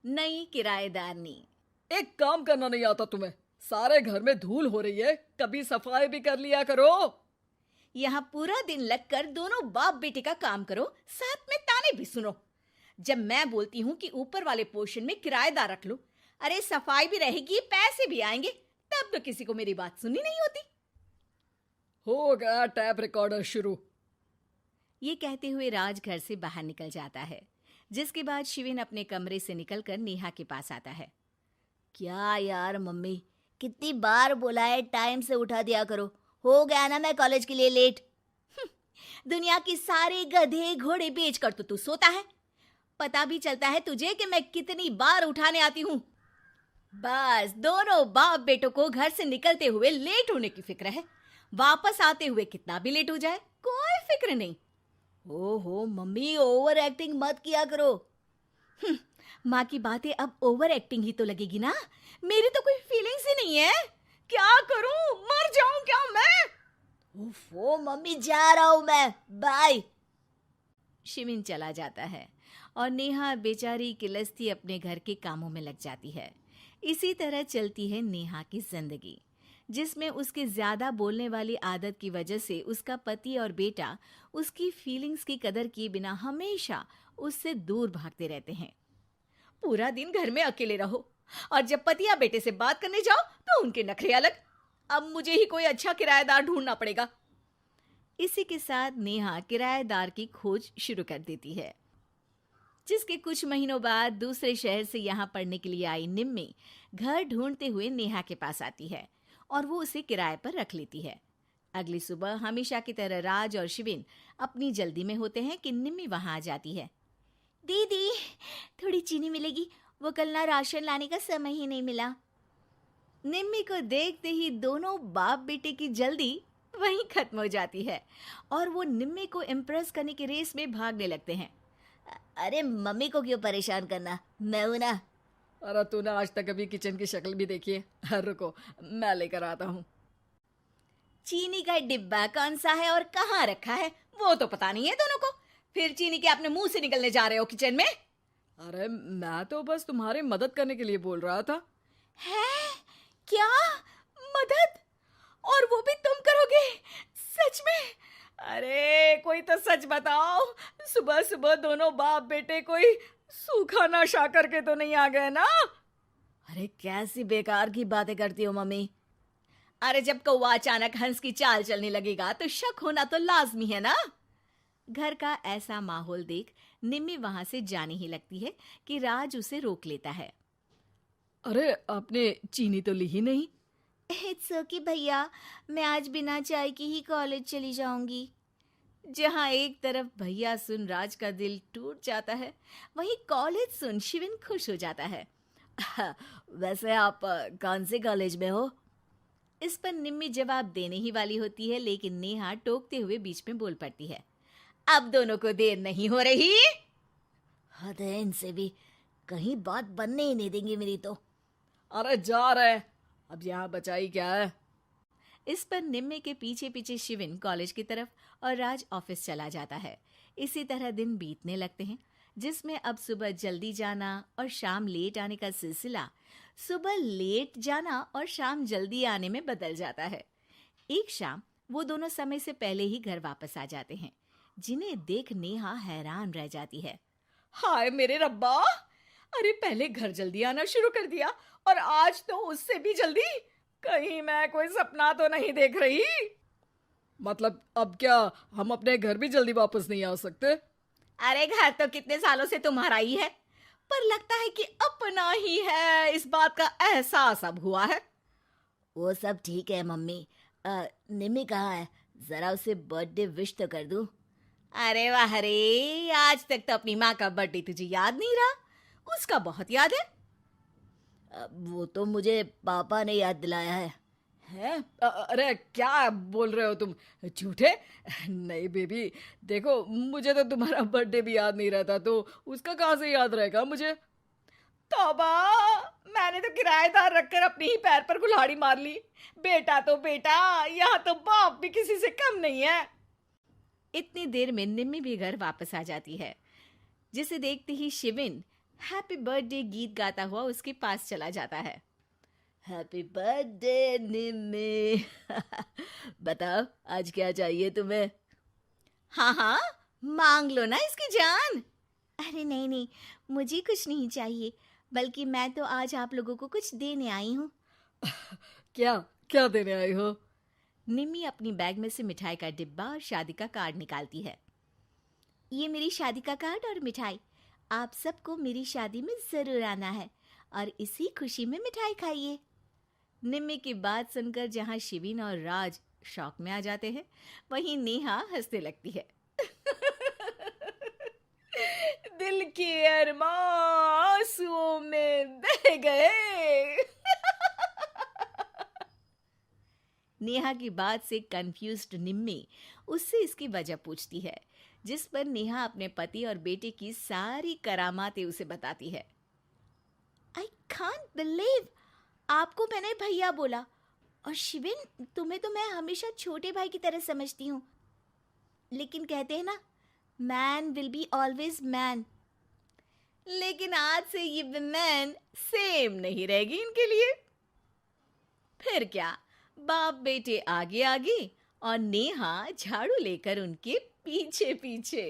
नई किराएदारनी। एक काम करना नहीं आता तुम्हें? सारे घर में धूल हो रही है, कभी सफाई भी कर लिया करो। यहाँ पूरा दिन लगकर दोनों बाप बेटे का काम करो, साथ में ताने भी सुनो। जब मैं बोलती हूँ कि ऊपर वाले पोर्शन में किराएदार रख लो, अरे सफाई भी रहेगी, पैसे भी आएंगे, तब तो किसी को मेरी बात सुननी नहीं होती। हो गया टैप रिकॉर्डर शुरू। ये कहते हुए राज घर से बाहर निकल जाता है, जिसके बाद शिविन अपने कमरे से निकलकर नेहा के पास आता है। क्या यार मम्मी, कितनी बार बोला है टाइम से उठा दिया करो। हो गया ना मैं कॉलेज के लिए लेट। दुनिया की सारे गधे घोड़े बेचकर तो तू सोता है। पता भी चलता है तुझे कि मैं कितनी बार उठाने आती हूँ। बस दोनों बाप बेटों को घर से निकलते हुए लेट होने की फिक्र है, वापस आते हुए कितना भी लेट हो जाए कोई फिक्र नहीं। ओहो मम्मी, ओवर एक्टिंग मत किया करो। माँ की बातें अब ओवर एक्टिंग ही तो लगेगी ना। मेरी तो कोई फीलिंग्स ही नहीं है। क्या करूं, मर जाऊं क्या मैं? ओफो मम्मी, जा रहा हूं मैं, बाय। शिविन चला जाता है और नेहा बेचारी किलस्ती अपने घर के कामों में लग जाती है। इसी तरह चलती है नेहा की जिंदगी, जिसमें उसके ज्यादा बोलने वाली आदत की वजह से उसका पति और बेटा उसकी फीलिंग्स की कदर किए बिना हमेशा उससे दूर भागते रहते हैं। पूरा दिन घर में अकेले रहो और जब पति या बेटे से बात करने जाओ तो उनके नखरे अलग। अब मुझे ही कोई अच्छा किराएदार ढूंढना पड़ेगा। इसी के साथ नेहा किराएदार की खोज शुरू कर देती है, जिसके कुछ महीनों बाद दूसरे शहर से यहाँ पढ़ने के लिए आई निम्मी घर ढूंढते हुए नेहा के पास आती है और वो उसे किराए पर रख लेती है। अगली सुबह हमेशा की तरह राज और शिविन अपनी जल्दी में होते हैं कि निम्मी वहां आ जाती है। दीदी, थोड़ी चीनी मिलेगी, वो कल ना राशन लाने का समय ही नहीं मिला। निम्मी को देखते ही दोनों बाप बेटे की जल्दी वहीं खत्म हो जाती है और वो निम्मी को इम्प्रेस करने की रेस में भागने लगते हैं। अरे मम्मी को क्यों परेशान करना, मैं हूं ना। अरे तूने आज तक अभी किचन की शक्ल भी देखी है? रुको, मैं लेकर आता हूँ। चीनी का डिब्बा कौन सा है और कहाँ रखा है वो तो पता नहीं है दोनों को। फिर चीनी के अपने मुंह से निकलने जा रहे हो किचन में? अरे मैं तो बस तुम्हारी मदद करने के लिए बोल रहा था। है क्या मदद? और वो भी तुम करोगे? सच में? अरे कोई तो सच बताओ, सुबह सुबह दोनों बाप बेटे कोई सूखा नशा करके तो नहीं आ गए ना? अरे कैसी बेकार की बातें करती हो मम्मी। अरे जब कौवा अचानक हंस की चाल चलने लगेगा तो शक होना तो लाजमी है ना। घर का ऐसा माहौल देख निम्मी वहां से जाने ही लगती है कि राज उसे रोक लेता है। अरे आपने चीनी तो ली ही नहीं? इट्स ओके भैया, मैं आज बिना चाय की ही कॉलेज चली जाऊंगी। जहां एक तरफ भैया सुन राज का दिल टूट जाता है, वहीं कॉलेज सुन शिविन खुश हो जाता है। वैसे आप कौन से कॉलेज में हो? इस पर निम्मी जवाब देने ही वाली होती है, लेकिन नेहा टोकते हुए बीच में बोल पड़ती है। अब दोनों को देर नहीं हो रही। हद है इनसे भी, कहीं बात बनने ही नहीं देंगे मेरी तो। अरे जा रहे, अब यहाँ बचाई क्या है? इस पर निम्मी के पीछे पीछे शिविन कॉलेज की तरफ और राज ऑफिस चला जाता है। इसी तरह दिन बीतने लगते हैं, जिसमें अब सुबह जल्दी जाना और शाम लेट आने का सिलसिला सुबह लेट जाना और शाम जल्दी आने में बदल जाता है। एक शाम वो दोनों समय से पहले ही घर वापस आ जाते हैं, जिन्हें देख नेहा हैरान रह जाती है। हाय मेरे रब्बा, अरे पहले घर जल्दी आना शुरू कर दिया और आज तो उससे भी जल्दी। कहीं मैं कोई सपना तो नहीं देख रही? मतलब अब क्या हम अपने घर भी जल्दी वापस नहीं आ सकते? अरे घर तो कितने सालों से तुम्हारा ही है, पर लगता है कि अपना ही है, इस बात का एहसास अब हुआ है। वो सब ठीक है मम्मी, निम्मी कहाँ है? जरा उसे बर्थडे विश तो कर दूं। अरे वाह रे, आज तक तो अपनी माँ का बर्थडे तुझे याद नहीं रहा, उसका बहुत याद है। वो तो मुझे पापा ने याद दिलाया है। हैं? अरे क्या बोल रहे हो तुम झूठे? नहीं बेबी, देखो मुझे तो तुम्हारा बर्थडे भी याद नहीं रहता, तो उसका कहाँ से याद रहेगा मुझे? तौबा, मैंने तो किराएदार रखकर अपने ही पैर पर कुल्हाड़ी मार ली। बेटा तो बेटा, यहाँ तो बाप भी किसी से कम नहीं है। इतनी देर में निम्मी भी घर वापस आ जाती है, जिसे देखते ही शिविन हैप्पी बर्थडे गीत गाता हुआ उसके पास चला जाता है। हैप्पी बर्थडे निम्मी। बताओ आज क्या चाहिए तुम्हें? हाँ हाँ, मांग लो ना इसकी जान। अरे नहीं नहीं, मुझे कुछ नहीं चाहिए, बल्कि मैं तो आज आप लोगों को कुछ देने आई हूँ। क्या क्या देने आई हो? निम्मी अपनी बैग में से मिठाई का डिब्बा और शादी का कार्ड निकालती है। ये मेरी शादी का कार्ड और मिठाई। आप सबको मेरी शादी में जरूर आना है और इसी खुशी में मिठाई खाइए। निम्मी की बात सुनकर जहां शिविन और राज शॉक में आ जाते हैं, वहीं नेहा हंसने लगती है। दिल के अरमां आंसुओं में बह गए। नेहा की बात से कंफ्यूज्ड निम्मी उससे इसकी वजह पूछती है, जिस पर नेहा अपने पति और बेटे की सारी करामातें उसे बताती है। आई कांट बिलीव, आपको मैंने भैया बोला, और शिविन तुम्हें तो मैं हमेशा छोटे भाई की तरह समझती हूँ, लेकिन कहते हैं ना, man will be always man. लेकिन आज से ये विमेन सेम नहीं रहेगी इनके लिए। फिर क्या, बाप बेटे आगे आगे और नेहा झाड़ू लेकर उनके पीछे पीछे।